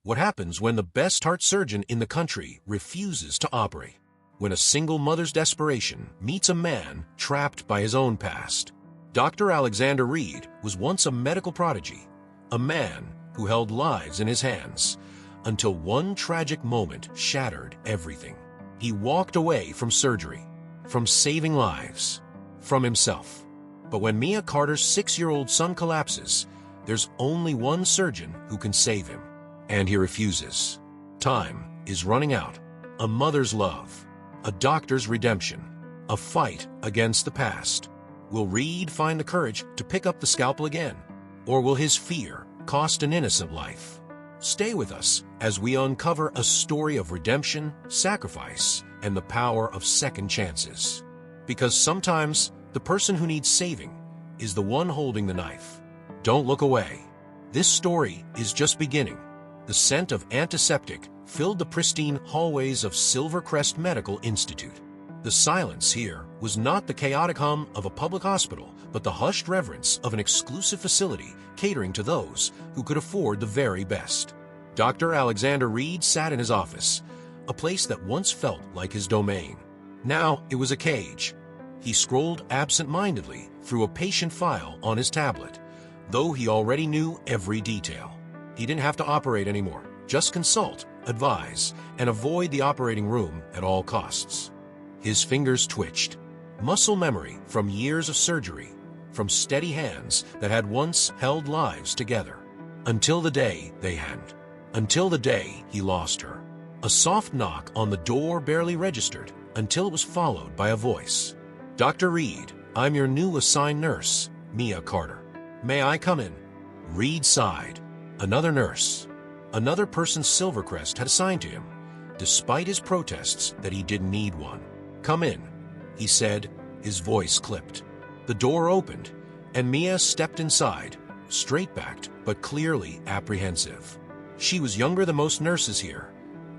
What happens when the best heart surgeon in the country refuses to operate? When a single mother's desperation meets a man trapped by his own past. Dr. Alexander Reed was once a medical prodigy, a man who held lives in his hands, until one tragic moment shattered everything. He walked away from surgery, from saving lives, from himself. But when Mia Carter's 6-year-old son collapses, there's only one surgeon who can save him. And he refuses. Time is running out. A mother's love, a doctor's redemption, a fight against the past. Will Reed find the courage to pick up the scalpel again? Or will his fear cost an innocent life? Stay with us as we uncover a story of redemption, sacrifice, and the power of second chances. Because sometimes the person who needs saving is the one holding the knife. Don't look away. This story is just beginning. The scent of antiseptic filled the pristine hallways of Silvercrest Medical Institute. The silence here was not the chaotic hum of a public hospital, but the hushed reverence of an exclusive facility catering to those who could afford the very best. Dr. Alexander Reed sat in his office, a place that once felt like his domain. Now it was a cage. He scrolled absent-mindedly through a patient file on his tablet, though he already knew every detail. He didn't have to operate anymore, just consult, advise, and avoid the operating room at all costs. His fingers twitched. Muscle memory from years of surgery, from steady hands that had once held lives together. Until the day they hadn't. Until the day he lost her. A soft knock on the door barely registered until it was followed by a voice. "Dr. Reed, I'm your new assigned nurse, Mia Carter. May I come in?" Reed sighed. Another nurse. Another person Silvercrest had assigned to him, despite his protests that he didn't need one. "Come in," he said, his voice clipped. The door opened, and Mia stepped inside, straight-backed but clearly apprehensive. She was younger than most nurses here,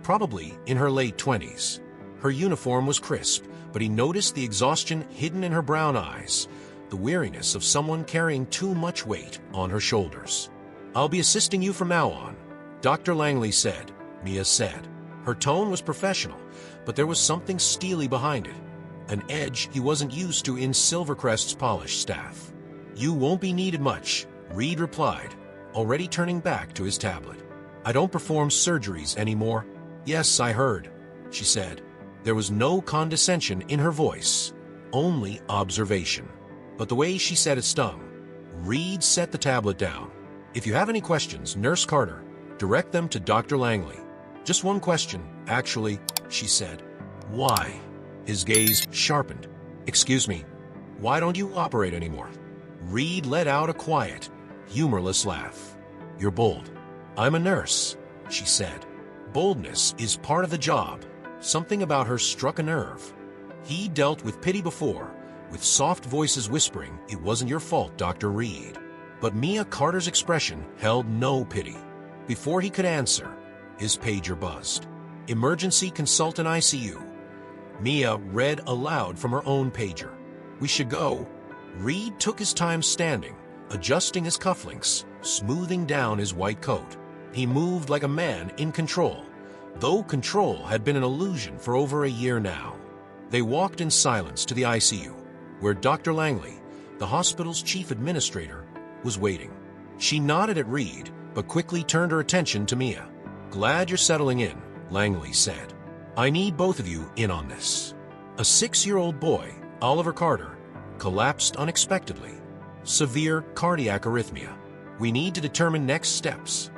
probably in her late 20s. Her uniform was crisp, but he noticed the exhaustion hidden in her brown eyes, the weariness of someone carrying too much weight on her shoulders. "I'll be assisting you from now on," Dr. Langley said, Mia said. Her tone was professional, but there was something steely behind it, an edge he wasn't used to in Silvercrest's polished staff. "You won't be needed much," Reed replied, already turning back to his tablet. "I don't perform surgeries anymore." "Yes, I heard," she said. There was no condescension in her voice, only observation. But the way she said it stung. Reed set the tablet down. "If you have any questions, Nurse Carter, direct them to Dr. Langley." "Just one question, actually," she said. "Why?" His gaze sharpened. "Excuse me, why don't you operate anymore?" Reed let out a quiet, humorless laugh. "You're bold." "I'm a nurse," she said. Boldness is part of the job. Something about her struck a nerve. He dealt with pity before, with soft voices whispering, "It wasn't your fault, Dr. Reed." But Mia Carter's expression held no pity. Before he could answer, his pager buzzed. "Emergency consultant ICU." Mia read aloud from her own pager. "We should go." Reed took his time standing, adjusting his cufflinks, smoothing down his white coat. He moved like a man in control, though control had been an illusion for over a year now. They walked in silence to the ICU, where Dr. Langley, the hospital's chief administrator, was waiting. She nodded at Reed, but quickly turned her attention to Mia. "Glad you're settling in," Langley said. "I need both of you in on this." A 6-year-old boy, Oliver Carter, collapsed unexpectedly. Severe cardiac arrhythmia. "We need to determine next steps."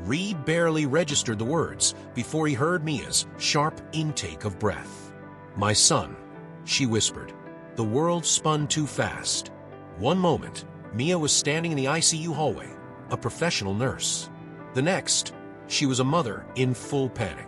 Reed barely registered the words before he heard Mia's sharp intake of breath. "My son," she whispered. The world spun too fast. One moment, Mia was standing in the ICU hallway, a professional nurse. The next, she was a mother in full panic.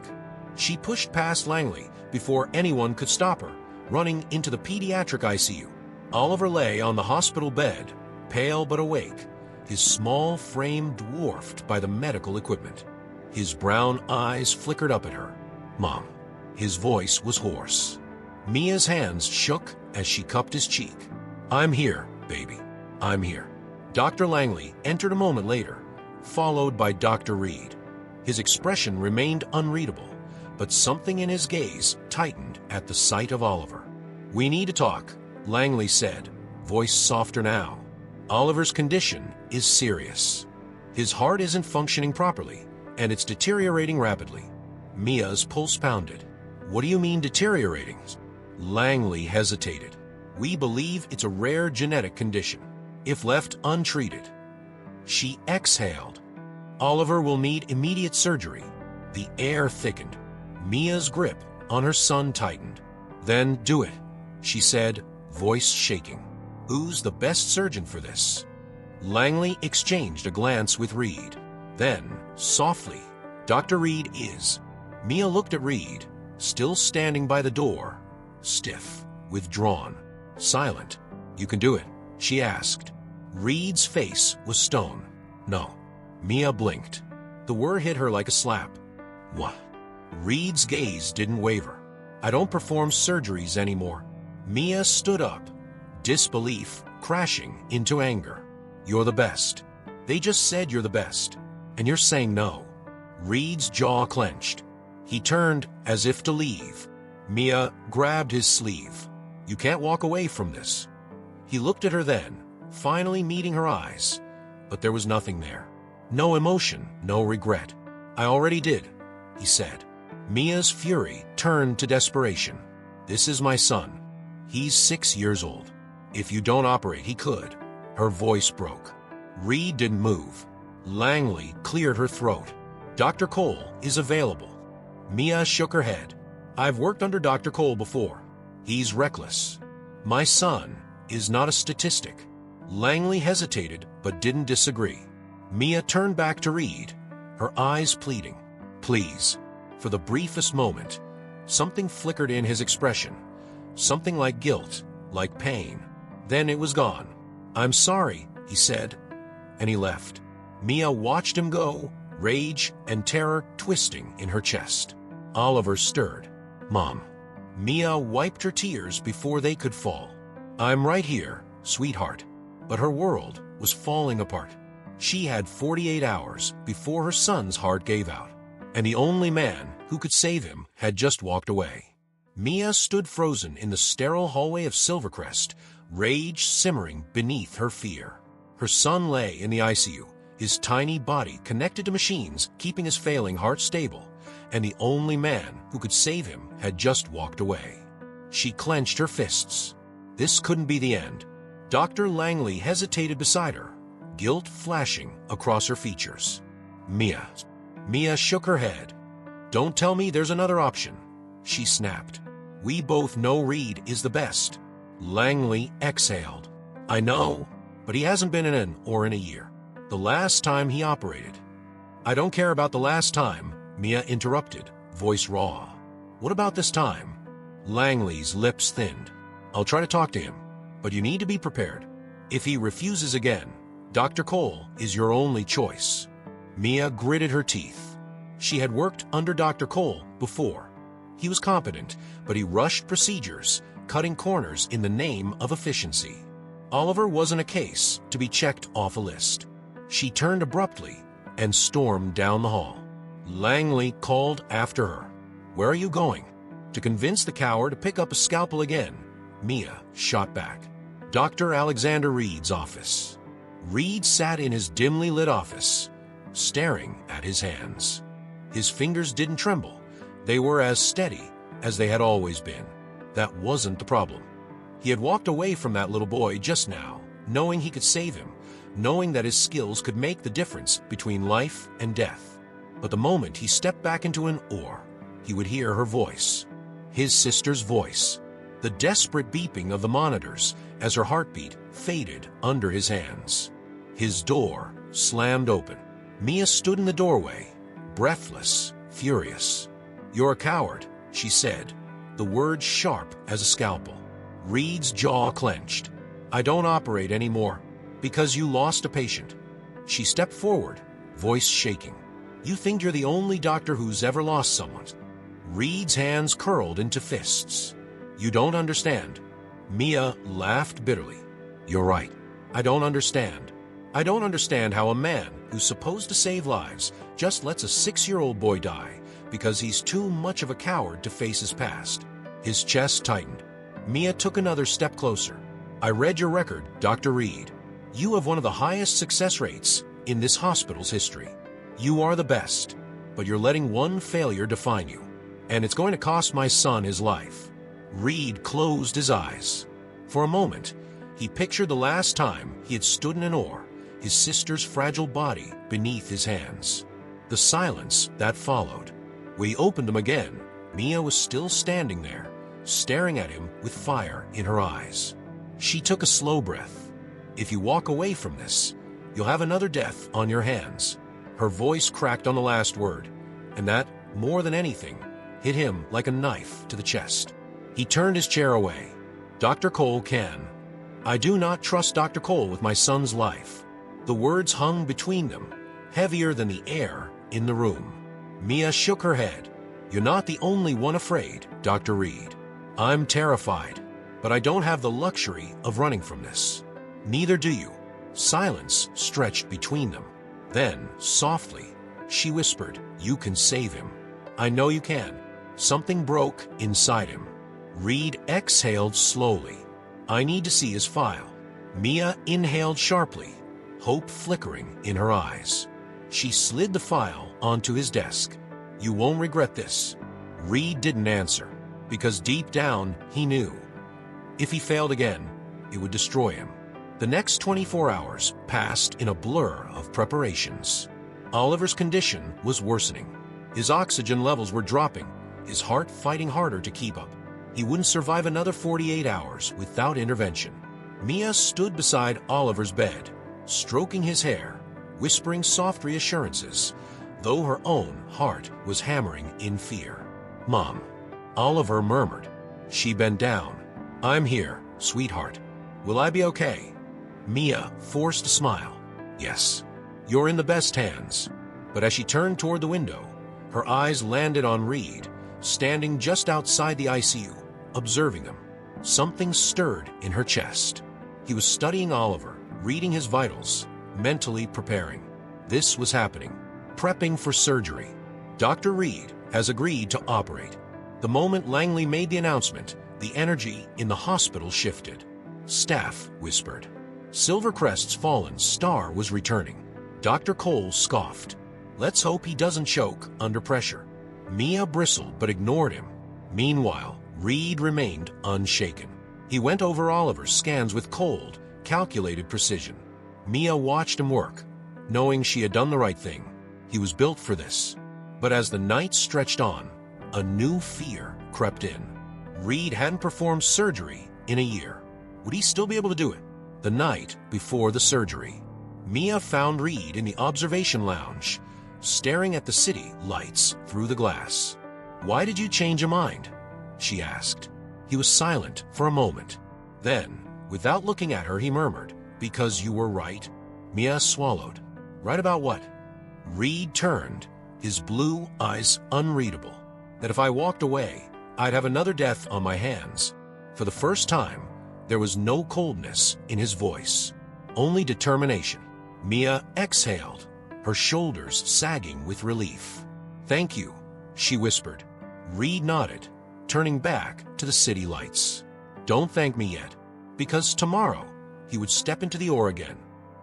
She pushed past Langley before anyone could stop her, running into the pediatric ICU. Oliver lay on the hospital bed, pale but awake, his small frame dwarfed by the medical equipment. His brown eyes flickered up at her. "Mom." His voice was hoarse. Mia's hands shook as she cupped his cheek. "I'm here, baby. I'm here." Dr. Langley entered a moment later, followed by Dr. Reed. His expression remained unreadable, but something in his gaze tightened at the sight of Oliver. "We need to talk," Langley said, voice softer now. "Oliver's condition is serious. His heart isn't functioning properly, and it's deteriorating rapidly." Mia's pulse pounded. "What do you mean deteriorating?" Langley hesitated. "We believe it's a rare genetic condition, if left untreated." She exhaled. "Oliver will need immediate surgery." The air thickened. Mia's grip on her son tightened. "Then do it," she said, voice shaking. "Who's the best surgeon for this?" Langley exchanged a glance with Reed. Then, softly, "Dr. Reed is." Mia looked at Reed, still standing by the door, stiff, withdrawn, silent. "You can do it?" she asked. Reed's face was stone. "No." Mia blinked. The word hit her like a slap. "What?" Reed's gaze didn't waver. "I don't perform surgeries anymore." Mia stood up, disbelief crashing into anger. "You're the best. They just said you're the best, and you're saying no." Reed's jaw clenched. He turned as if to leave. Mia grabbed his sleeve. "You can't walk away from this." He looked at her then, finally meeting her eyes, but there was nothing there. No emotion, no regret. "I already did," he said. Mia's fury turned to desperation. "This is my son. He's 6 years old. If you don't operate, he could." Her voice broke. Reed didn't move. Langley cleared her throat. "Dr. Cole is available." Mia shook her head. "I've worked under Dr. Cole before. He's reckless. My son is not a statistic." Langley hesitated but didn't disagree. Mia turned back to Reed, her eyes pleading. "Please." For the briefest moment, something flickered in his expression, something like guilt, like pain. Then it was gone. "I'm sorry," he said, and he left. Mia watched him go, rage and terror twisting in her chest. Oliver stirred. "Mom." Mia wiped her tears before they could fall. "I'm right here, sweetheart." But her world was falling apart. She had 48 hours before her son's heart gave out, and the only man who could save him had just walked away. Mia stood frozen in the sterile hallway of Silvercrest, rage simmering beneath her fear. Her son lay in the ICU, his tiny body connected to machines keeping his failing heart stable, and the only man who could save him had just walked away. She clenched her fists. This couldn't be the end. Dr. Langley hesitated beside her, guilt flashing across her features. "Mia." Mia shook her head. "Don't tell me there's another option," she snapped. "We both know Reed is the best." Langley exhaled. "I know, but he hasn't been in a year. The last time he operated." "I don't care about the last time," Mia interrupted, voice raw. "What about this time?" Langley's lips thinned. "I'll try to talk to him, but you need to be prepared. If he refuses again, Dr. Cole is your only choice." Mia gritted her teeth. She had worked under Dr. Cole before. He was competent, but he rushed procedures, cutting corners in the name of efficiency. Oliver wasn't a case to be checked off a list. She turned abruptly and stormed down the hall. Langley called after her. "Where are you going?" To convince the coward to pick up a scalpel again, Mia shot back. Dr. Alexander Reed's office. Reed sat in his dimly lit office, staring at his hands. His fingers didn't tremble. They were as steady as they had always been. That wasn't the problem. He had walked away from that little boy just now, knowing he could save him, knowing that his skills could make the difference between life and death. But the moment he stepped back into an oar, he would hear her voice. His sister's voice. The desperate beeping of the monitors as her heartbeat faded under his hands. His door slammed open. Mia stood in the doorway, breathless, furious. "You're a coward," she said, the words sharp as a scalpel. Reed's jaw clenched. "I don't operate anymore because you lost a patient." She stepped forward, voice shaking. "You think you're the only doctor who's ever lost someone." Reed's hands curled into fists. "You don't understand." Mia laughed bitterly. "You're right. I don't understand. I don't understand how a man who's supposed to save lives just lets a 6-year-old boy die because he's too much of a coward to face his past. His chest tightened. Mia took another step closer. I read your record, Dr. Reed. You have one of the highest success rates in this hospital's history. You are the best, but you're letting one failure define you, and it's going to cost my son his life. Reed closed his eyes. For a moment, he pictured the last time he had stood in an oar, his sister's fragile body beneath his hands. The silence that followed. When he opened them again, Mia was still standing there, staring at him with fire in her eyes. She took a slow breath. If you walk away from this, you'll have another death on your hands. Her voice cracked on the last word, and that, more than anything, hit him like a knife to the chest. He turned his chair away. Dr. Cole can. I do not trust Dr. Cole with my son's life. The words hung between them, heavier than the air in the room. Mia shook her head. You're not the only one afraid, Dr. Reed. I'm terrified, but I don't have the luxury of running from this. Neither do you. Silence stretched between them. Then, softly, she whispered, you can save him. I know you can. Something broke inside him. Reed exhaled slowly. I need to see his file. Mia inhaled sharply, hope flickering in her eyes. She slid the file onto his desk. You won't regret this. Reed didn't answer, because deep down he knew. If he failed again, it would destroy him. The next 24 hours passed in a blur of preparations. Oliver's condition was worsening. His oxygen levels were dropping, his heart fighting harder to keep up. He wouldn't survive another 48 hours without intervention. Mia stood beside Oliver's bed, stroking his hair, whispering soft reassurances, though her own heart was hammering in fear. Mom, Oliver murmured. She bent down. I'm here, sweetheart. Will I be okay? Mia forced a smile. Yes, you're in the best hands. But as she turned toward the window, her eyes landed on Reed, standing just outside the ICU, observing them. Something stirred in her chest. He was studying Oliver, reading his vitals, mentally preparing. This was happening, prepping for surgery. Dr. Reed has agreed to operate. The moment Langley made the announcement, the energy in the hospital shifted. Staff whispered. Silvercrest's fallen star was returning. Dr. Cole scoffed. Let's hope he doesn't choke under pressure. Mia bristled but ignored him. Meanwhile, Reed remained unshaken. He went over Oliver's scans with cold, calculated precision. Mia watched him work, knowing she had done the right thing. He was built for this. But as the night stretched on, a new fear crept in. Reed hadn't performed surgery in a year. Would he still be able to do it? The night before the surgery, Mia found Reed in the observation lounge, staring at the city lights through the glass. Why did you change your mind? She asked. He was silent for a moment. Then, without looking at her, he murmured, because you were right. Mia swallowed. Right about what? Reed turned, his blue eyes unreadable. That if I walked away, I'd have another death on my hands. For the first time, there was no coldness in his voice, only determination. Mia exhaled, her shoulders sagging with relief. Thank you, she whispered. Reed nodded, turning back to the city lights. Don't thank me yet, because tomorrow he would step into the oar again.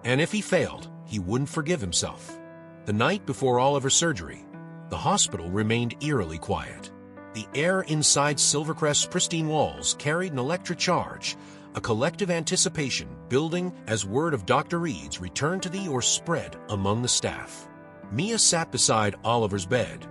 And if he failed, he wouldn't forgive himself. The night before Oliver's surgery, the hospital remained eerily quiet. The air inside Silvercrest's pristine walls carried an electric charge, a collective anticipation building as word of Dr. Reed's return to the oar spread among the staff. Mia sat beside Oliver's bed,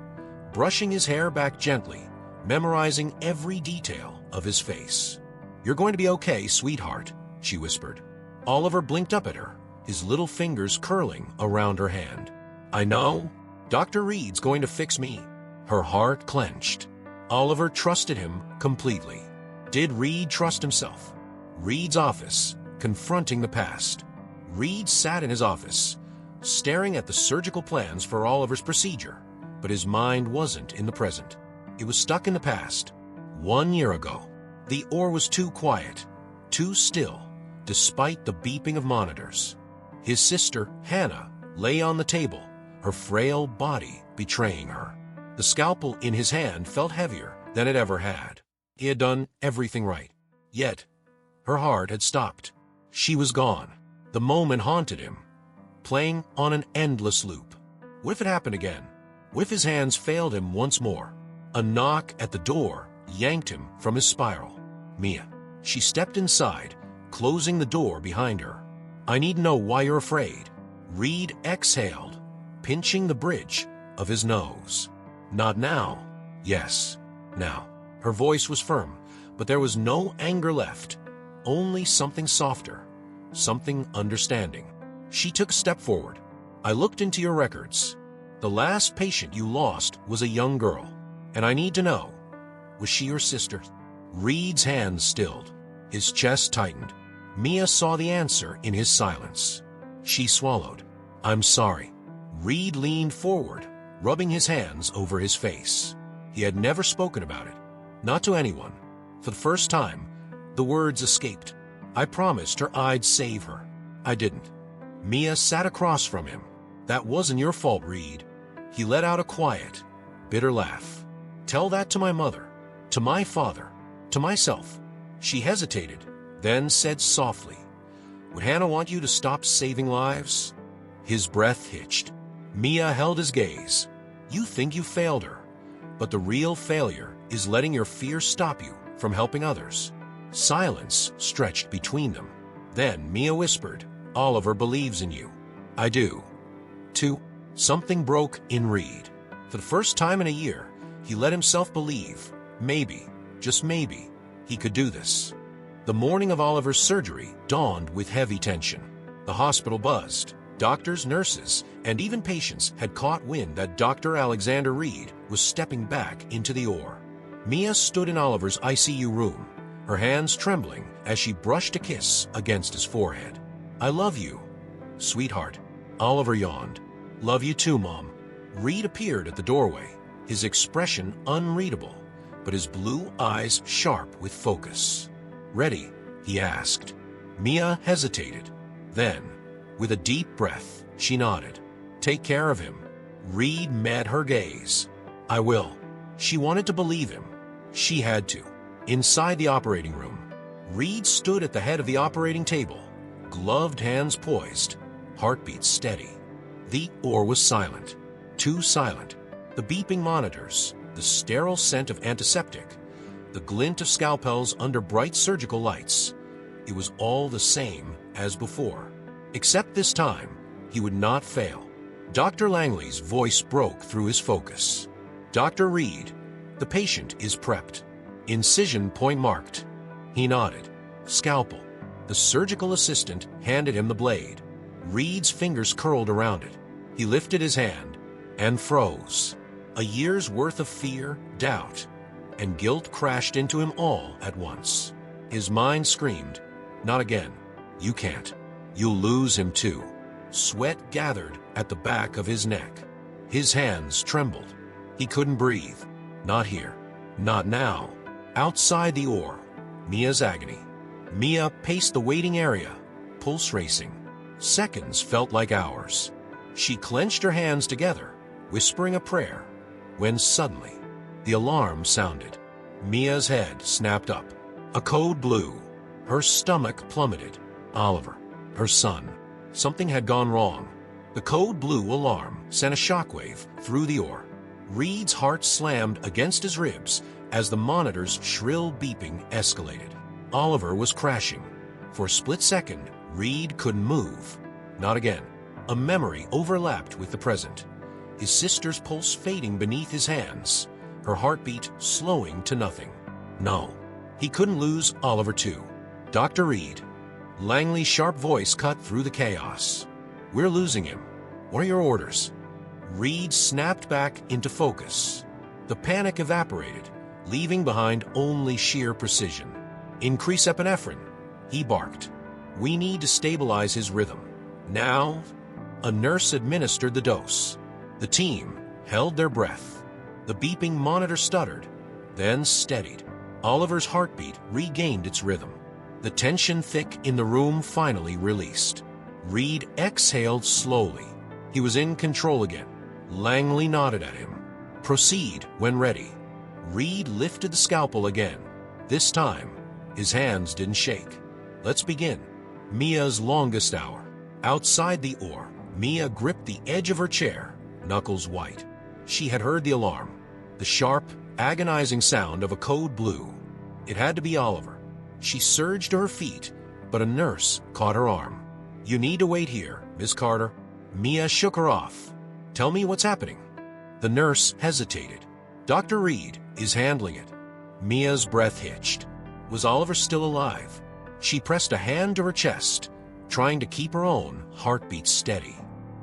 brushing his hair back gently, memorizing every detail of his face. You're going to be okay, sweetheart, she whispered. Oliver blinked up at her, his little fingers curling around her hand. I know. Dr. Reed's going to fix me. Her heart clenched. Oliver trusted him completely. Did Reed trust himself? Reed's office, confronting the past. Reed sat in his office, staring at the surgical plans for Oliver's procedure, but his mind wasn't in the present. It was stuck in the past. 1 year ago, the oar was too quiet, too still, despite the beeping of monitors. His sister, Hannah, lay on the table, her frail body betraying her. The scalpel in his hand felt heavier than it ever had. He had done everything right. Yet, her heart had stopped. She was gone. The moment haunted him, playing on an endless loop. What if it happened again? What if his hands failed him once more? A knock at the door yanked him from his spiral. Mia. She stepped inside, closing the door behind her. "I need to know why you're afraid." Reed exhaled, pinching the bridge of his nose. "Not now." "Yes, now." Her voice was firm, but there was no anger left, only something softer, something understanding. She took a step forward. "I looked into your records. The last patient you lost was a young girl, and I need to know, was she your sister?" Reed's hands stilled. His chest tightened. Mia saw the answer in his silence. She swallowed. "I'm sorry." Reed leaned forward, rubbing his hands over his face. He had never spoken about it, not to anyone. For the first time, the words escaped. "I promised her I'd save her. I didn't." Mia sat across from him. "That wasn't your fault, Reed." He let out a quiet, bitter laugh. "Tell that to my mother, to my father, to myself." She hesitated, then said softly, "Would Hannah want you to stop saving lives?" His breath hitched. Mia held his gaze. "You think you failed her, but the real failure is letting your fear stop you from helping others." Silence stretched between them. Then Mia whispered, "Oliver believes in you." "I do." Too. Something broke in Reed. For the first time in a year, he let himself believe, maybe, just maybe, he could do this. The morning of Oliver's surgery dawned with heavy tension. The hospital buzzed. Doctors, nurses, and even patients had caught wind that Dr. Alexander Reed was stepping back into the OR. Mia stood in Oliver's ICU room, her hands trembling as she brushed a kiss against his forehead. "I love you, sweetheart." Oliver yawned. "Love you too, Mom." Reed appeared at the doorway, his expression unreadable, but his blue eyes sharp with focus. "Ready?" he asked. Mia hesitated. Then, with a deep breath, she nodded. "Take care of him." Reed met her gaze. "I will." She wanted to believe him. She had to. Inside the operating room, Reed stood at the head of the operating table, gloved hands poised, heartbeat steady. The OR was silent. Too silent. The beeping monitors, the sterile scent of antiseptic, the glint of scalpels under bright surgical lights. It was all the same as before. Except this time, he would not fail. Dr. Langley's voice broke through his focus. "Dr. Reed, the patient is prepped. Incision point marked." He nodded. "Scalpel." The surgical assistant handed him the blade. Reed's fingers curled around it. He lifted his hand and froze. A year's worth of fear, doubt, and guilt crashed into him all at once. His mind screamed, "Not again. You can't. You'll lose him too." Sweat gathered at the back of his neck. His hands trembled. He couldn't breathe. Not here. Not now. Outside the OR, Mia's agony. Mia paced the waiting area, pulse racing. Seconds felt like hours. She clenched her hands together, whispering a prayer, when suddenly, the alarm sounded. Mia's head snapped up. A code blue. Her stomach plummeted. Oliver, her son. Something had gone wrong. The code blue alarm sent a shockwave through the OR. Reed's heart slammed against his ribs as the monitor's shrill beeping escalated. Oliver was crashing. For a split second, Reed couldn't move. Not again. A memory overlapped with the present. His sister's pulse fading beneath his hands, her heartbeat slowing to nothing. No, he couldn't lose Oliver too. "Dr. Reed." Langley's sharp voice cut through the chaos. "We're losing him. What are your orders?" Reed snapped back into focus. The panic evaporated, leaving behind only sheer precision. "Increase epinephrine," he barked. "We need to stabilize his rhythm. Now." A nurse administered the dose. The team held their breath. The beeping monitor stuttered, then steadied. Oliver's heartbeat regained its rhythm. The tension thick in the room finally released. Reed exhaled slowly. He was in control again. Langley nodded at him. Proceed when ready. Reed lifted the scalpel again. This time, his hands didn't shake. Let's begin. Mia's longest hour. Outside the oar, Mia gripped the edge of her chair, knuckles white. She had heard the alarm, the sharp, agonizing sound of a code blue. It had to be Oliver. She surged to her feet, but a nurse caught her arm. You need to wait here, Miss Carter. Mia shook her off. Tell me what's happening. The nurse hesitated. Dr. Reed is handling it. Mia's breath hitched. Was Oliver still alive? She pressed a hand to her chest, trying to keep her own heartbeat steady.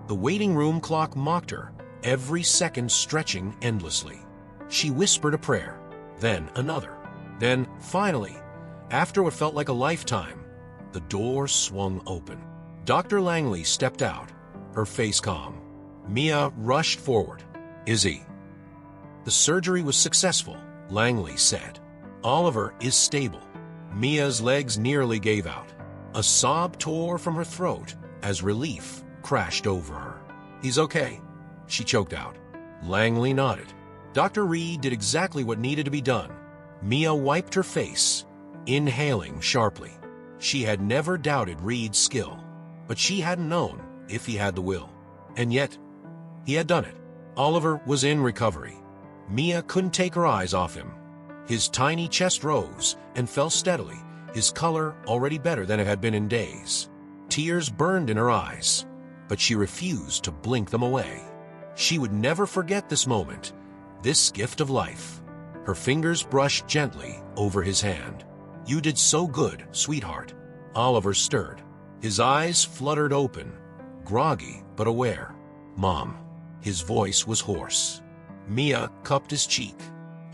The waiting room clock mocked her, every second stretching endlessly. She whispered a prayer, then another. Then, finally, after what felt like a lifetime, the door swung open. Dr. Langley stepped out, her face calm. Mia rushed forward. Izzy. The surgery was successful, Langley said. Oliver is stable. Mia's legs nearly gave out. A sob tore from her throat as relief crashed over her. He's okay, she choked out. Langley nodded. Dr. Reed did exactly what needed to be done. Mia wiped her face, inhaling sharply. She had never doubted Reed's skill, but she hadn't known if he had the will. And yet, he had done it. Oliver was in recovery. Mia couldn't take her eyes off him. His tiny chest rose and fell steadily, his color already better than it had been in days. Tears burned in her eyes, but she refused to blink them away. She would never forget this moment, this gift of life. Her fingers brushed gently over his hand. You did so good, sweetheart. Oliver stirred. His eyes fluttered open, groggy but aware. Mom. His voice was hoarse. Mia cupped his cheek.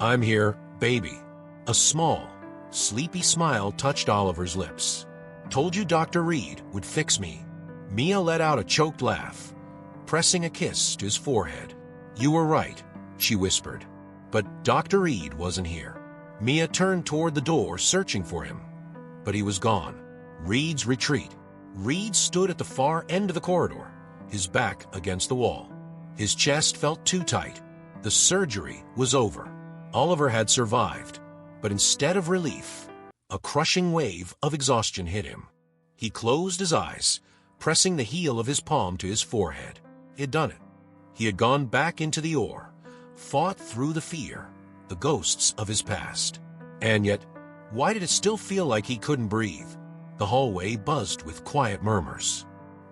I'm here, baby. A small, sleepy smile touched Oliver's lips. Told you Dr. Reed would fix me. Mia let out a choked laugh, pressing a kiss to his forehead. You were right, she whispered. But Dr. Reed wasn't here. Mia turned toward the door, searching for him. But he was gone. Reed's retreat. Reed stood at the far end of the corridor, his back against the wall. His chest felt too tight. The surgery was over. Oliver had survived, but instead of relief, a crushing wave of exhaustion hit him. He closed his eyes, pressing the heel of his palm to his forehead. He had done it. He had gone back into the oar, fought through the fear, the ghosts of his past. And yet, why did it still feel like he couldn't breathe? The hallway buzzed with quiet murmurs.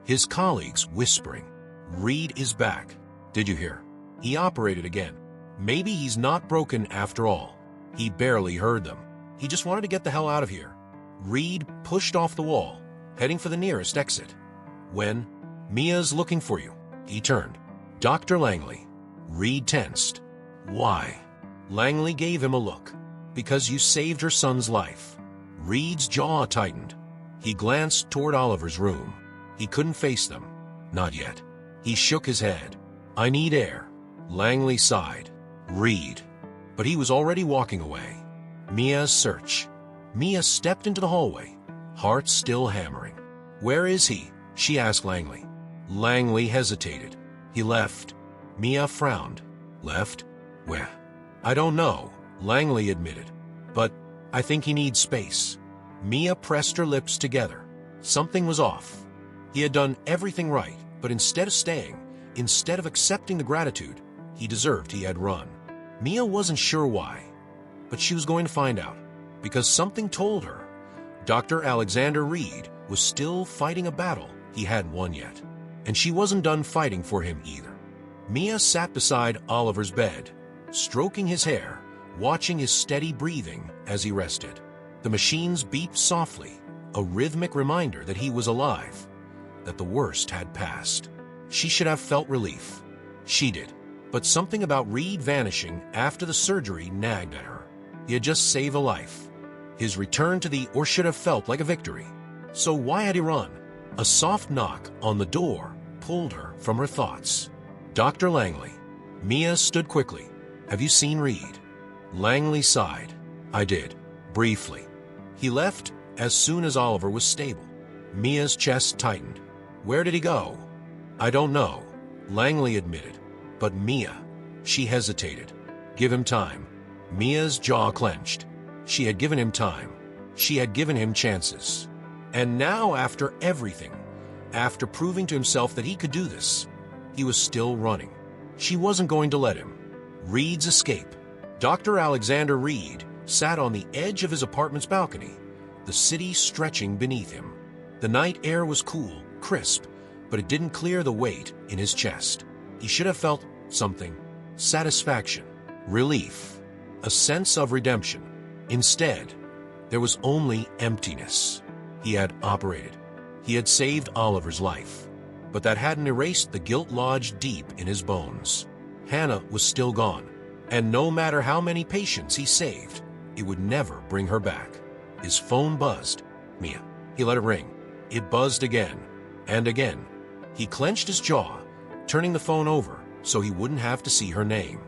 His colleagues whispering, Reed is back. Did you hear? He operated again. Maybe he's not broken after all. He barely heard them. He just wanted to get the hell out of here. Reed pushed off the wall, heading for the nearest exit. When? Mia's looking for you. He turned. Dr. Langley. Reed tensed. Why? Langley gave him a look. Because you saved her son's life. Reed's jaw tightened. He glanced toward Oliver's room. He couldn't face them. Not yet. He shook his head. I need air. Langley sighed. Reed. But he was already walking away. Mia's search. Mia stepped into the hallway, heart still hammering. Where is he? She asked Langley. Langley hesitated. He left. Mia frowned. Left? Where? I don't know, Langley admitted. But I think he needs space. Mia pressed her lips together. Something was off. He had done everything right, but instead of staying, instead of accepting the gratitude he deserved, he had run. Mia wasn't sure why, but she was going to find out, because something told her Dr. Alexander Reed was still fighting a battle he hadn't won yet, and she wasn't done fighting for him either. Mia sat beside Oliver's bed, stroking his hair, watching his steady breathing as he rested. The machines beeped softly, a rhythmic reminder that he was alive, that the worst had passed. She should have felt relief. She did. But something about Reed vanishing after the surgery nagged at her. He had just saved a life. His return to the or should have felt like a victory. So why had he run? A soft knock on the door pulled her from her thoughts. Dr. Langley. Mia stood quickly. Have you seen Reed? Langley sighed. I did. Briefly. He left as soon as Oliver was stable. Mia's chest tightened. Where did he go? I don't know, Langley admitted. But Mia, she hesitated. Give him time. Mia's jaw clenched. She had given him time. She had given him chances. And now, after everything, after proving to himself that he could do this, he was still running. She wasn't going to let him. Reed's escape. Dr. Alexander Reed sat on the edge of his apartment's balcony, the city stretching beneath him. The night air was cool, crisp, but it didn't clear the weight in his chest. He should have felt something: satisfaction, relief, a sense of redemption. Instead, there was only emptiness. He had operated. He had saved Oliver's life, but that hadn't erased the guilt lodged deep in his bones. Hannah was still gone, and no matter how many patients he saved, it would never bring her back. His phone buzzed. Mia. He let it ring. It buzzed again and again. He clenched his jaw, turning the phone over so he wouldn't have to see her name.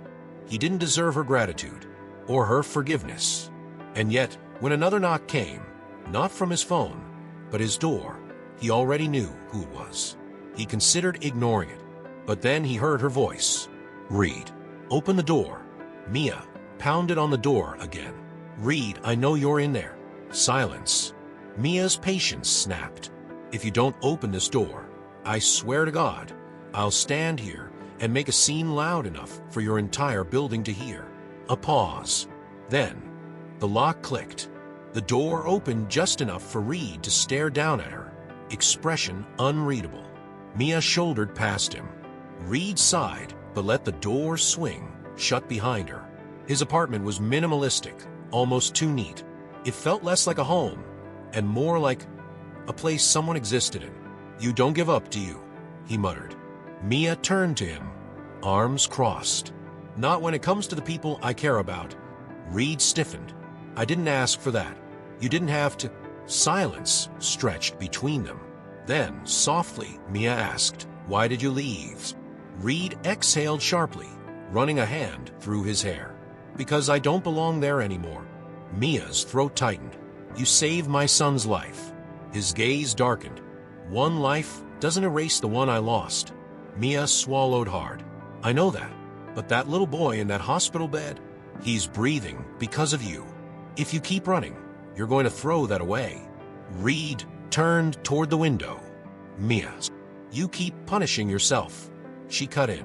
He didn't deserve her gratitude or her forgiveness. And yet, when another knock came, not from his phone, but his door, he already knew who it was. He considered ignoring it, but then he heard her voice. Reed, open the door. Mia pounded on the door again. Reed, I know you're in there. Silence. Mia's patience snapped. If you don't open this door, I swear to God, I'll stand here and make a scene loud enough for your entire building to hear. A pause. Then, the lock clicked. The door opened just enough for Reed to stare down at her, expression unreadable. Mia shouldered past him. Reed sighed, but let the door swing shut behind her. His apartment was minimalistic, almost too neat. It felt less like a home and more like a place someone existed in. You don't give up, do you? He muttered. Mia turned to him, arms crossed. Not when it comes to the people I care about. Reed stiffened. I didn't ask for that. You didn't have to. Silence stretched between them. Then, softly, Mia asked, Why did you leave? Reed exhaled sharply, running a hand through his hair. Because I don't belong there anymore. Mia's throat tightened. You saved my son's life. His gaze darkened. One life doesn't erase the one I lost. Mia swallowed hard. I know that. But that little boy in that hospital bed, he's breathing because of you. If you keep running, you're going to throw that away. Reed turned toward the window. Mia, you keep punishing yourself. She cut in.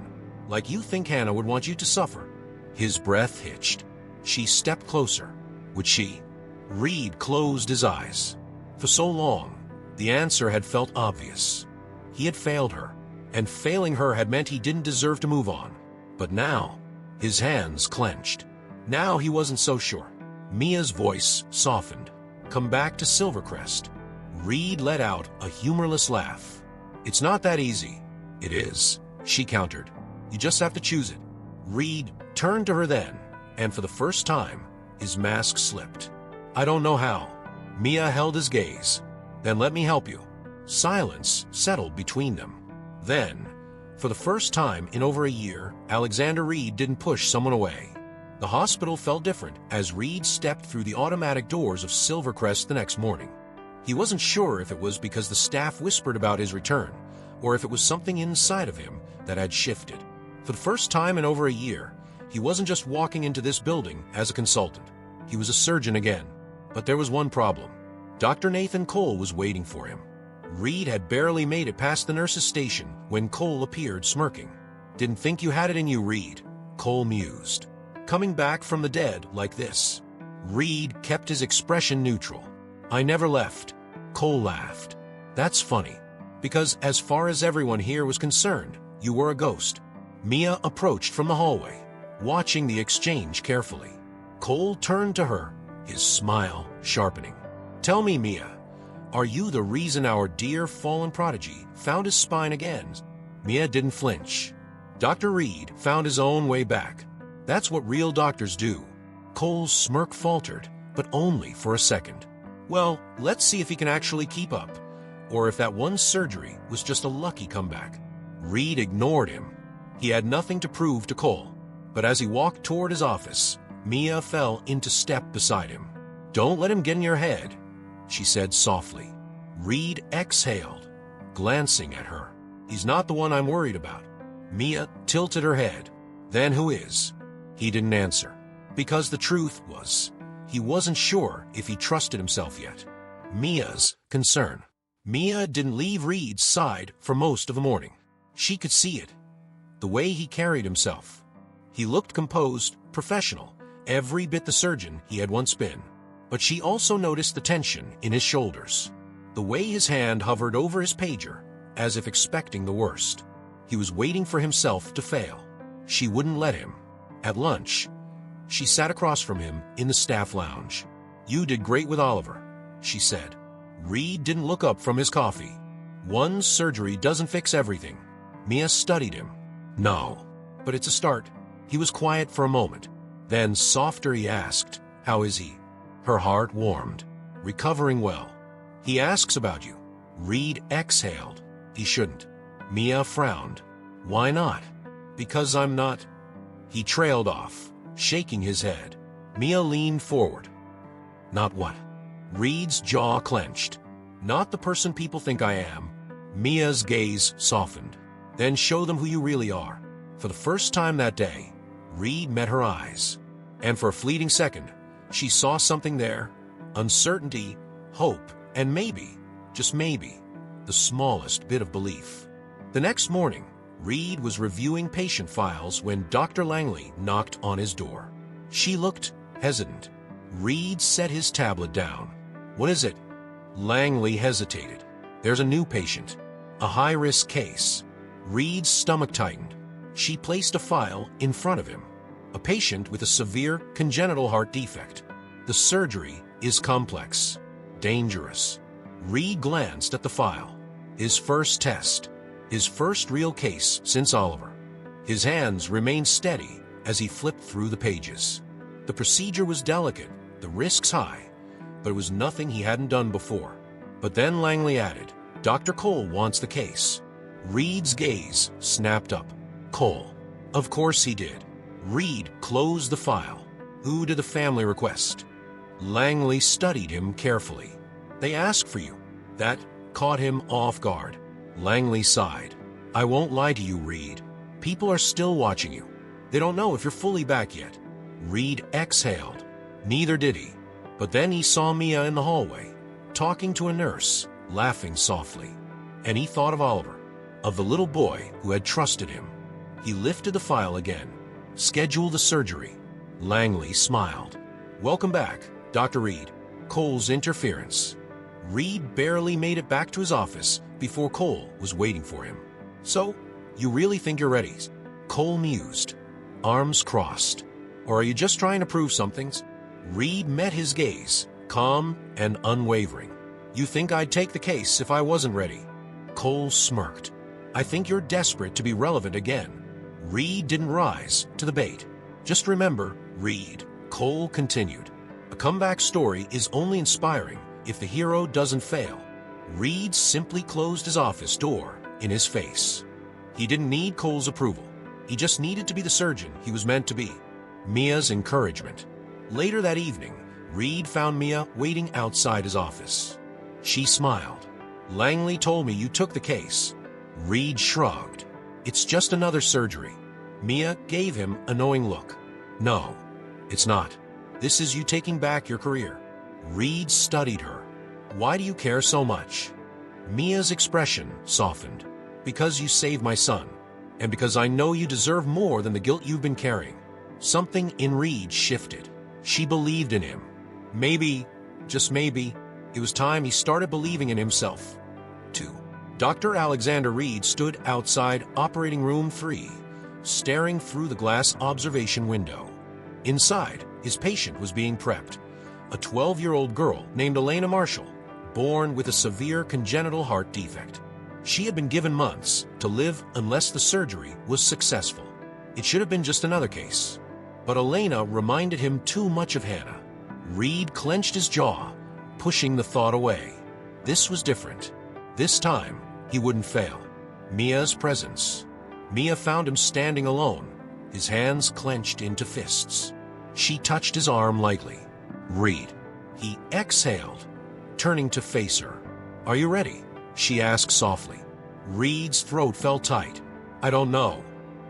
Like you think Hannah would want you to suffer. His breath hitched. She stepped closer. Would she? Reed closed his eyes. For so long, the answer had felt obvious. He had failed her, and failing her had meant he didn't deserve to move on. But now, his hands clenched. Now he wasn't so sure. Mia's voice softened. Come back to Silvercrest. Reed let out a humorless laugh. It's not that easy. It is, she countered. You just have to choose it. Reed turned to her then, and for the first time, his mask slipped. I don't know how. Mia held his gaze. Then let me help you. Silence settled between them. Then, for the first time in over a year, Alexander Reed didn't push someone away. The hospital felt different as Reed stepped through the automatic doors of Silvercrest the next morning. He wasn't sure if it was because the staff whispered about his return, or if it was something inside of him that had shifted. For the first time in over a year, he wasn't just walking into this building as a consultant. He was a surgeon again. But there was one problem. Dr. Nathan Cole was waiting for him. Reed had barely made it past the nurse's station when Cole appeared smirking. Didn't think you had it in you, Reed, Cole mused. Coming back from the dead like this. Reed kept his expression neutral. I never left. Cole laughed. That's funny, because as far as everyone here was concerned, you were a ghost. Mia approached from the hallway, watching the exchange carefully. Cole turned to her, his smile sharpening. Tell me, Mia, are you the reason our dear fallen prodigy found his spine again? Mia didn't flinch. Dr. Reed found his own way back. That's what real doctors do. Cole's smirk faltered, but only for a second. Well, let's see if he can actually keep up, or if that one surgery was just a lucky comeback. Reed ignored him. He had nothing to prove to Cole, but as he walked toward his office, Mia fell into step beside him. Don't let him get in your head, she said softly. Reed exhaled. glancing at her. "He's not the one I'm worried about." Mia tilted her head. "Then who is?" He didn't answer, because the truth was, he wasn't sure if he trusted himself yet. Mia's concern. Mia didn't leave Reed's side for most of the morning. She could see it. The way he carried himself. He looked composed, professional, every bit the surgeon he had once been. But she also noticed the tension in his shoulders. The way his hand hovered over his pager, as if expecting the worst. He was waiting for himself to fail. She wouldn't let him. At lunch, she sat across from him in the staff lounge. "You did great with Oliver," she said. Reed didn't look up from his coffee. "One surgery doesn't fix everything." Mia studied him. "No, but it's a start." He was quiet for a moment. Then, softer, he asked, "How is he?" Her heart warmed. "Recovering well." "He asks about you." Reed exhaled. "He shouldn't." Mia frowned. "Why not?" "Because I'm not." He trailed off, shaking his head. Mia leaned forward. "Not what?" Reed's jaw clenched. "Not the person people think I am." Mia's gaze softened. "Then show them who you really are." For the first time that day, Reed met her eyes. And for a fleeting second, she saw something there. Uncertainty, hope, and maybe, just maybe, the smallest bit of belief. The next morning, Reed was reviewing patient files when Dr. Langley knocked on his door. She looked hesitant. Reed set his tablet down. "What is it?" Langley hesitated. "There's a new patient. A high-risk case." Reed's stomach tightened. She placed a file in front of him. "A patient with a severe congenital heart defect. The surgery is complex. Dangerous." Reed glanced at the file. His first test. His first real case since Oliver. His hands remained steady as he flipped through the pages. The procedure was delicate, the risks high, but it was nothing he hadn't done before. But then Langley added, "Dr. Cole wants the case." Reed's gaze snapped up. Cole. Of course he did. Reed closed the file. "Who did the family request?" Langley studied him carefully. "They asked for you." That caught him off guard. Langley sighed. "I won't lie to you, Reed. People are still watching you. They don't know if you're fully back yet." Reed exhaled. Neither did he. But then he saw Mia in the hallway, talking to a nurse, laughing softly. And he thought of Oliver, of the little boy who had trusted him. He lifted the file again. "Schedule the surgery." Langley smiled. "Welcome back, Dr. Reed." Cole's interference. Reed barely made it back to his office before Cole was waiting for him. "So, you really think you're ready?" Cole mused, arms crossed. "Or are you just trying to prove something?" Reed met his gaze, calm and unwavering. "You think I'd take the case if I wasn't ready?" Cole smirked. "I think you're desperate to be relevant again." Reed didn't rise to the bait. "Just remember, Reed," Cole continued, "a comeback story is only inspiring if the hero doesn't fail." Reed simply closed his office door in his face. He didn't need Cole's approval. He just needed to be the surgeon he was meant to be. Mia's encouragement. Later that evening, Reed found Mia waiting outside his office. She smiled. "Langley told me you took the case." Reed shrugged. "It's just another surgery." Mia gave him a knowing look. "No, it's not. This is you taking back your career." Reed studied her. "Why do you care so much?" Mia's expression softened. "Because you saved my son, and because I know you deserve more than the guilt you've been carrying." Something in Reed shifted. She believed in him. Maybe, just maybe, it was time he started believing in himself, too. Dr. Alexander Reed stood outside Operating Room 3, staring through the glass observation window. Inside, his patient was being prepped. A 12-year-old girl named Elena Marshall, born with a severe congenital heart defect. She had been given months to live unless the surgery was successful. It should have been just another case. But Elena reminded him too much of Hannah. Reed clenched his jaw, pushing the thought away. This was different. This time, he wouldn't fail. Mia's presence. Mia found him standing alone, his hands clenched into fists. She touched his arm lightly. "Reed." He exhaled, turning to face her. "Are you ready?" she asked softly. Reed's throat felt tight. I don't know.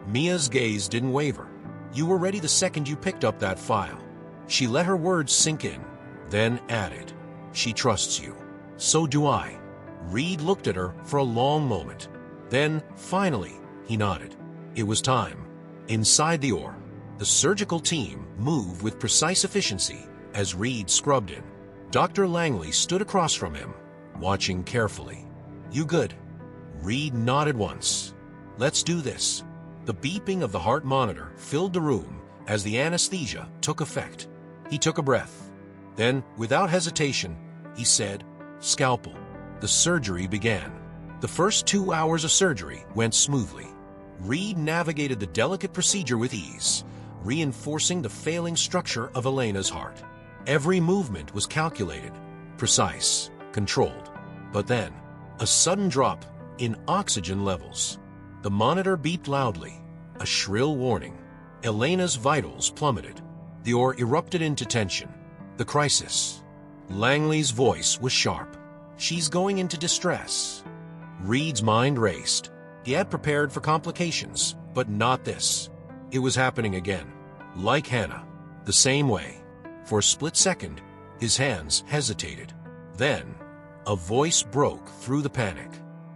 Mia's gaze didn't waver. You were ready the second you picked up that file. She let her words sink in, then added, she trusts you. So do I. Reed looked at her for a long moment. Then, finally, he nodded. It was time. Inside the OR, the surgical team moved with precise efficiency as Reed scrubbed in. Dr. Langley stood across from him, watching carefully. You good? Reed nodded once. Let's do this. The beeping of the heart monitor filled the room as the anesthesia took effect. He took a breath. Then, without hesitation, he said, scalpel. The surgery began. The first 2 hours of surgery went smoothly. Reed navigated the delicate procedure with ease, reinforcing the failing structure of Elena's heart. Every movement was calculated, precise, controlled. But then, a sudden drop in oxygen levels. The monitor beeped loudly, a shrill warning. Elena's vitals plummeted. The OR erupted into tension. The crisis. Langley's voice was sharp. She's going into distress. Reed's mind raced. He had prepared for complications, but not this. It was happening again. Like Hannah. The same way. For a split second, his hands hesitated. Then, a voice broke through the panic.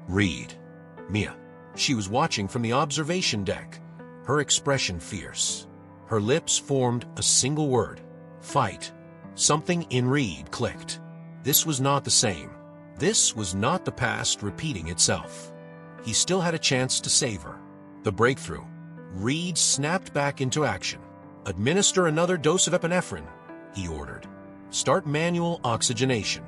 Reed. Mia. She was watching from the observation deck, her expression fierce. Her lips formed a single word. Fight. Something in Reed clicked. This was not the same. This was not the past repeating itself. He still had a chance to save her. The breakthrough. Reed snapped back into action. Administer another dose of epinephrine, he ordered. Start manual oxygenation.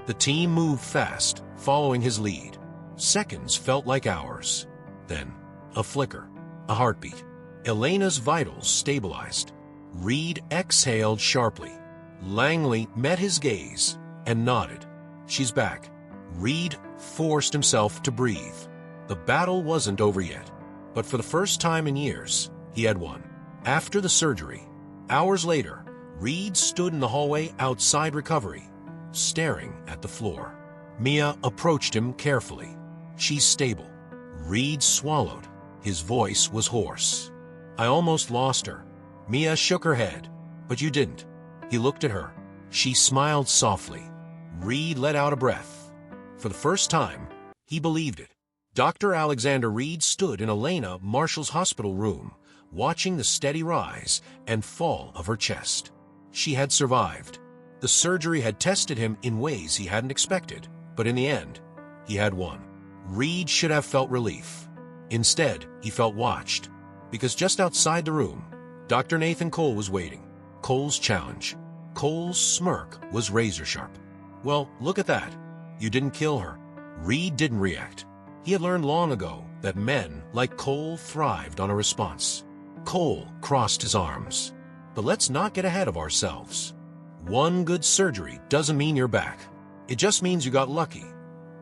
The team moved fast, following his lead. Seconds felt like hours. Then, a flicker, a heartbeat. Elena's vitals stabilized. Reed exhaled sharply. Langley met his gaze and nodded. She's back. Reed forced himself to breathe. The battle wasn't over yet, but for the first time in years, he had won. After the surgery, hours later, Reed stood in the hallway outside recovery, staring at the floor. Mia approached him carefully. She's stable. Reed swallowed. His voice was hoarse. I almost lost her. Mia shook her head. But you didn't. He looked at her. She smiled softly. Reed let out a breath. For the first time, he believed it. Dr. Alexander Reed stood in Elena Marshall's hospital room, watching the steady rise and fall of her chest. She had survived. The surgery had tested him in ways he hadn't expected, but in the end, he had won. Reed should have felt relief. Instead, he felt watched, because just outside the room, Dr. Nathan Cole was waiting. Cole's challenge. Cole's smirk was razor-sharp. Well, look at that. You didn't kill her. Reed didn't react. He had learned long ago that men like Cole thrived on a response. Cole crossed his arms. But let's not get ahead of ourselves. One good surgery doesn't mean you're back. It just means you got lucky.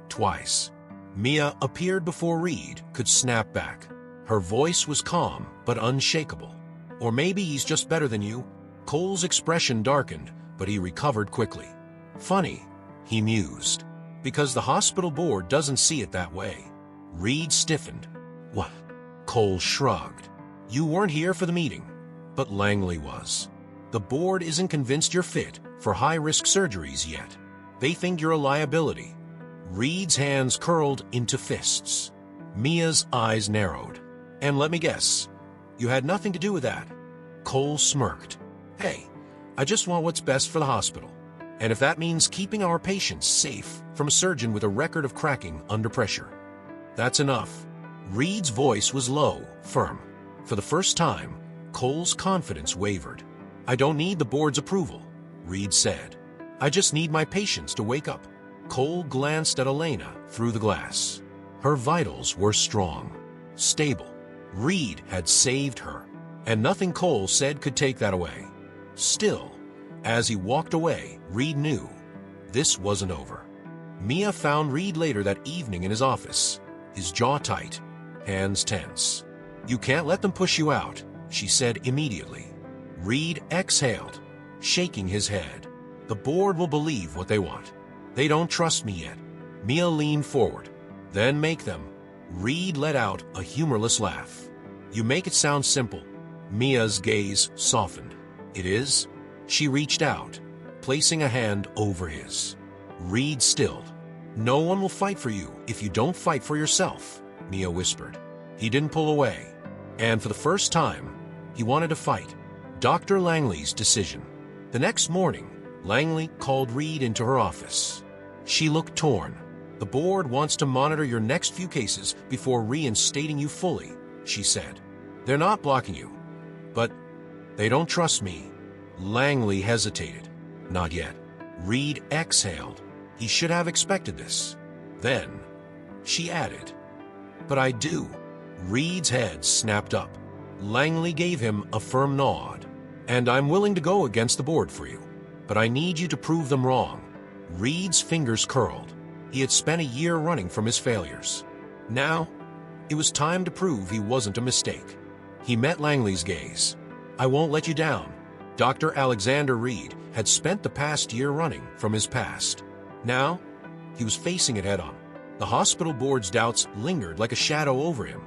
Twice. Mia appeared before Reed could snap back. Her voice was calm but unshakable. Or maybe he's just better than you. Cole's expression darkened, but he recovered quickly. Funny, he mused, because the hospital board doesn't see it that way. Reed stiffened. What? Cole shrugged. You weren't here for the meeting, but Langley was. The board isn't convinced you're fit for high-risk surgeries yet. They think you're a liability. Reed's hands curled into fists. Mia's eyes narrowed. And let me guess, you had nothing to do with that. Cole smirked. Hey, I just want what's best for the hospital. And if that means keeping our patients safe from a surgeon with a record of cracking under pressure, that's enough. Reed's voice was low, firm. For the first time, Cole's confidence wavered. I don't need the board's approval, Reed said. I just need my patients to wake up. Cole glanced at Elena through the glass. Her vitals were strong, stable. Reed had saved her, and nothing Cole said could take that away. Still, as he walked away, Reed knew this wasn't over. Mia found Reed later that evening in his office, his jaw tight, hands tense. You can't let them push you out, she said immediately. Reed exhaled, shaking his head. The board will believe what they want. They don't trust me yet. Mia leaned forward. Then make them. Reed let out a humorless laugh. You make it sound simple. Mia's gaze softened. It is? She reached out, placing a hand over his. Reed stilled. No one will fight for you if you don't fight for yourself, Mia whispered. He didn't pull away. And for the first time, he wanted to fight. Dr. Langley's decision. The next morning, Langley called Reed into her office. She looked torn. The board wants to monitor your next few cases before reinstating you fully, she said. They're not blocking you, but they don't trust me. Langley hesitated. Not yet. Reed exhaled. He should have expected this. Then, she added, but I do. Reed's head snapped up. Langley gave him a firm nod. And I'm willing to go against the board for you, but I need you to prove them wrong. Reed's fingers curled. He had spent a year running from his failures. Now, it was time to prove he wasn't a mistake. He met Langley's gaze. I won't let you down. Dr. Alexander Reed had spent the past year running from his past. Now, he was facing it head-on. The hospital board's doubts lingered like a shadow over him,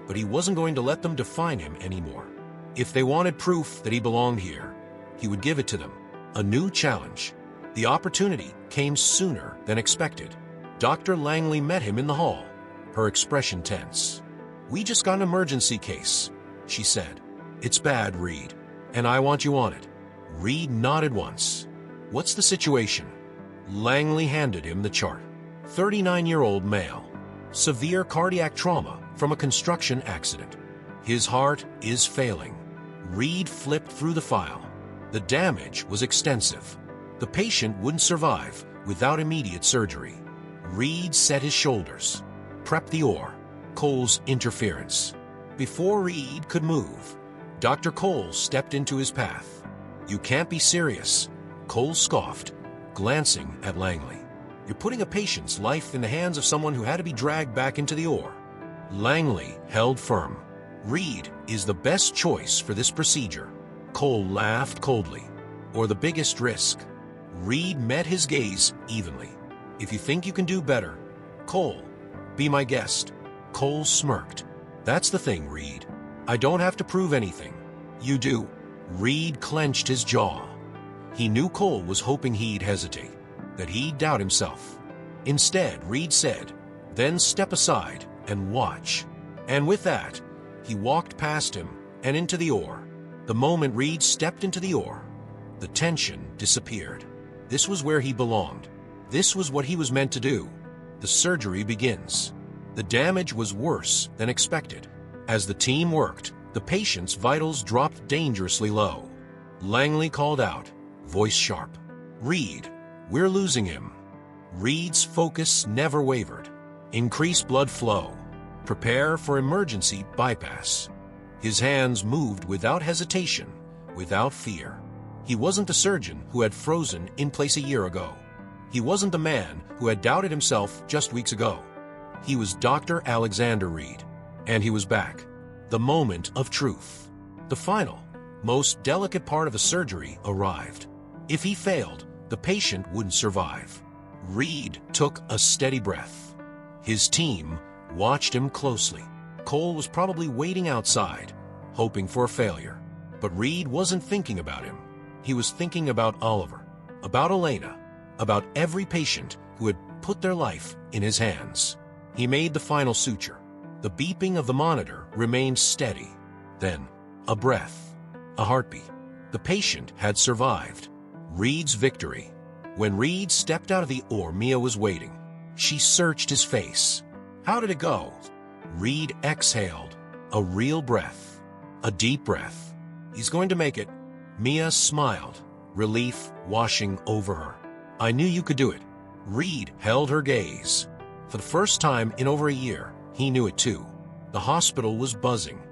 but he wasn't going to let them define him anymore. If they wanted proof that he belonged here, he would give it to them. A new challenge. The opportunity came sooner than expected. Dr. Langley met him in the hall, her expression tense. We just got an emergency case, she said. It's bad, Reed, and I want you on it. Reed nodded once. What's the situation? Langley handed him the chart. 39-year-old male. Severe cardiac trauma from a construction accident. His heart is failing. Reed flipped through the file. The damage was extensive. The patient wouldn't survive without immediate surgery. Reed set his shoulders. Prep the oar. Cole's interference. Before Reed could move, Dr. Cole stepped into his path. You can't be serious, Cole scoffed, glancing at Langley. You're putting a patient's life in the hands of someone who had to be dragged back into the oar. Langley held firm. Reed is the best choice for this procedure. Cole laughed coldly. Or the biggest risk. Reed met his gaze evenly. If you think you can do better, Cole, be my guest. Cole smirked. That's the thing, Reed. I don't have to prove anything. You do. Reed clenched his jaw. He knew Cole was hoping he'd hesitate, that he'd doubt himself. Instead, Reed said, then step aside and watch. And with that, he walked past him and into the oar. The moment Reed stepped into the oar, the tension disappeared. This was where he belonged. This was what he was meant to do. The surgery begins. The damage was worse than expected. As the team worked, the patient's vitals dropped dangerously low. Langley called out, voice sharp. Reed, we're losing him. Reed's focus never wavered. Increase blood flow. Prepare for emergency bypass. His hands moved without hesitation, without fear. He wasn't the surgeon who had frozen in place a year ago. He wasn't the man who had doubted himself just weeks ago. He was Dr. Alexander Reed, and he was back. The moment of truth. The final, most delicate part of the surgery arrived. If he failed, the patient wouldn't survive. Reed took a steady breath. His team watched him closely. Cole was probably waiting outside, hoping for a failure. But Reed wasn't thinking about him. He was thinking about Oliver, about Elena, about every patient who had put their life in his hands. He made the final suture. The beeping of the monitor remained steady. Then, a breath, a heartbeat. The patient had survived. Reed's victory. When Reed stepped out of the oar, Mia was waiting. She searched his face. How did it go? Reed exhaled. A real breath. A deep breath. He's going to make it. Mia smiled, relief washing over her. I knew you could do it. Reed held her gaze. For the first time in over a year, he knew it too. The hospital was buzzing.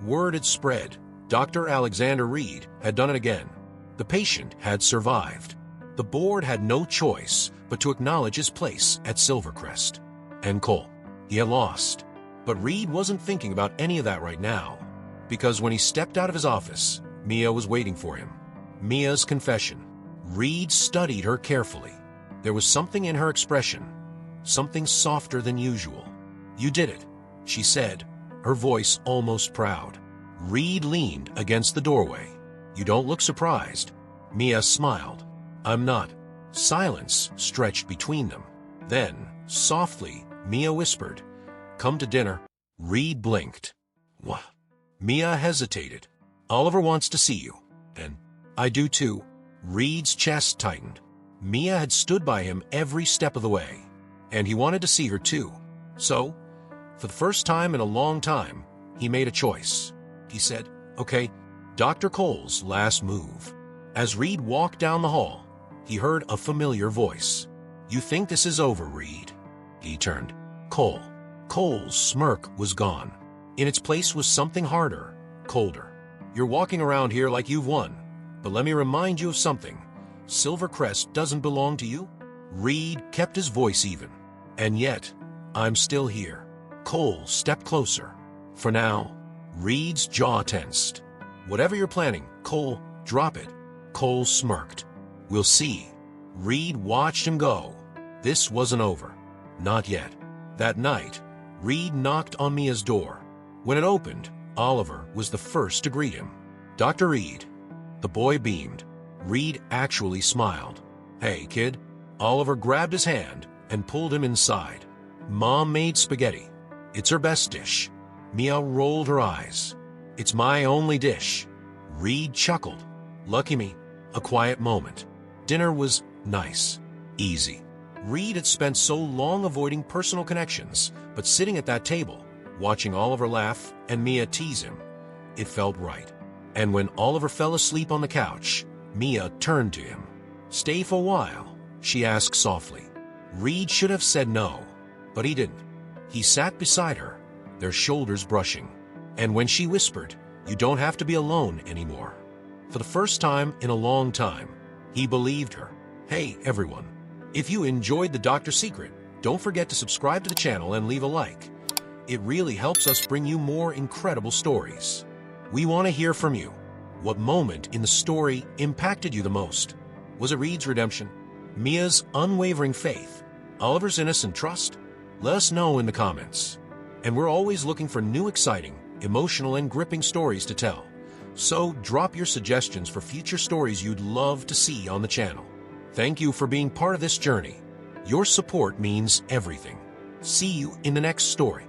Word had spread. Dr. Alexander Reed had done it again. The patient had survived. The board had no choice but to acknowledge his place at Silvercrest. And Cole, he had lost. But Reed wasn't thinking about any of that right now, because when he stepped out of his office, Mia was waiting for him. Mia's confession. Reed studied her carefully. There was something in her expression, something softer than usual. You did it, she said, her voice almost proud. Reed leaned against the doorway. "You don't look surprised." Mia smiled. "I'm not." Silence stretched between them. Then, softly, Mia whispered, "Come to dinner." Reed blinked. "What?" Mia hesitated. "Oliver wants to see you." "And I do too." Reed's chest tightened. Mia had stood by him every step of the way, and he wanted to see her too. So, for the first time in a long time, he made a choice. He said, "Okay." Dr. Cole's last move. As Reed walked down the hall, he heard a familiar voice. "You think this is over, Reed?" He turned. Cole. Cole's smirk was gone. In its place was something harder, colder. "You're walking around here like you've won, but let me remind you of something. Silvercrest doesn't belong to you." Reed kept his voice even. "And yet, I'm still here." Cole stepped closer. "For now." Reed's jaw tensed. "Whatever you're planning, Cole, drop it." Cole smirked. "We'll see." Reed watched him go. This wasn't over. Not yet. That night, Reed knocked on Mia's door. When it opened, Oliver was the first to greet him. "Dr. Reed." The boy beamed. Reed actually smiled. "Hey, kid." Oliver grabbed his hand and pulled him inside. "Mom made spaghetti. It's her best dish." Mia rolled her eyes. "It's my only dish." Reed chuckled. "Lucky me." A quiet moment. Dinner was nice. Easy. Reed had spent so long avoiding personal connections, but sitting at that table, watching Oliver laugh and Mia tease him, it felt right. And when Oliver fell asleep on the couch, Mia turned to him. "Stay for a while?" she asked softly. Reed should have said no, but he didn't. He sat beside her, their shoulders brushing. And when she whispered, "You don't have to be alone anymore," for the first time in a long time, he believed her. Hey, everyone. If you enjoyed The Doctor's Secret, don't forget to subscribe to the channel and leave a like. It really helps us bring you more incredible stories. We want to hear from you. What moment in the story impacted you the most? Was it Reed's redemption? Mia's unwavering faith? Oliver's innocent trust? Let us know in the comments. And we're always looking for new exciting, emotional, and gripping stories to tell. So drop your suggestions for future stories you'd love to see on the channel. Thank you for being part of this journey. Your support means everything. See you in the next story.